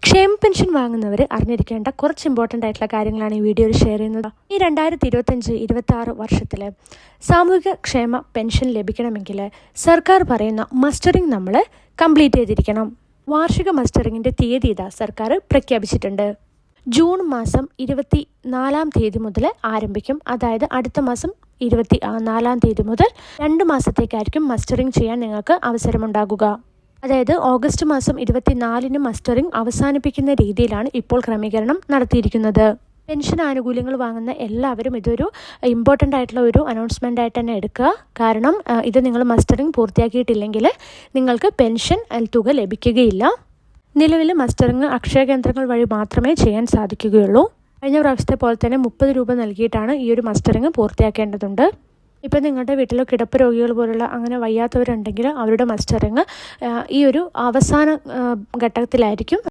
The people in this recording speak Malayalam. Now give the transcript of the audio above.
ക്ഷേമ പെൻഷൻ വാങ്ങുന്നവർ അറിഞ്ഞിരിക്കേണ്ട കുറച്ച് ഇമ്പോർട്ടൻ്റ് ആയിട്ടുള്ള കാര്യങ്ങളാണ് ഈ വീഡിയോയിൽ ഷെയർ ചെയ്യുന്നത്. ഈ 2025-26 വർഷത്തിൽ സാമൂഹിക ക്ഷേമ പെൻഷൻ ലഭിക്കണമെങ്കിൽ സർക്കാർ പറയുന്ന മസ്റ്ററിംഗ് നമ്മൾ കംപ്ലീറ്റ് ചെയ്തിരിക്കണം. വാർഷിക മസ്റ്ററിങ്ങിൻ്റെ തീയതി ഇതാ സർക്കാർ പ്രഖ്യാപിച്ചിട്ടുണ്ട്. ജൂൺ മാസം 24 തീയതി മുതൽ ആരംഭിക്കും. അതായത് അടുത്ത മാസം 24 തീയതി മുതൽ 2 മാസത്തേക്കായിരിക്കും മസ്റ്ററിംഗ് ചെയ്യാൻ നിങ്ങൾക്ക് അവസരമുണ്ടാകുക. അതായത് ഓഗസ്റ്റ് മാസം 24 മസ്റ്ററിംഗ് അവസാനിപ്പിക്കുന്ന രീതിയിലാണ് ഇപ്പോൾ ക്രമീകരണം നടത്തിയിരിക്കുന്നത്. പെൻഷൻ ആനുകൂല്യങ്ങൾ വാങ്ങുന്ന എല്ലാവരും ഇതൊരു ഇമ്പോർട്ടൻ്റ് ആയിട്ടുള്ള ഒരു അനൗൺസ്മെൻ്റ് ആയിട്ട് തന്നെ എടുക്കുക. കാരണം ഇത് നിങ്ങൾ മസ്റ്ററിംഗ് പൂർത്തിയാക്കിയിട്ടില്ലെങ്കിൽ നിങ്ങൾക്ക് പെൻഷൻ തുക ലഭിക്കുകയില്ല. നിലവിൽ മസ്റ്ററിംഗ് അക്ഷയ കേന്ദ്രങ്ങൾ വഴി മാത്രമേ ചെയ്യാൻ സാധിക്കുകയുള്ളൂ. കഴിഞ്ഞ പ്രാവശ്യത്തെ പോലെ തന്നെ 30 രൂപ നൽകിയിട്ടാണ് ഈ ഒരു മസ്റ്ററിംഗ് പൂർത്തിയാക്കേണ്ടതുണ്ട്. ഇപ്പം നിങ്ങളുടെ വീട്ടിൽ കിടപ്പ് രോഗികൾ പോലുള്ള അങ്ങനെ വയ്യാത്തവരുണ്ടെങ്കിൽ അവരുടെ മസ്റ്ററിംഗ് ഈ ഒരു അവസാന ഘട്ടത്തിലായിരിക്കും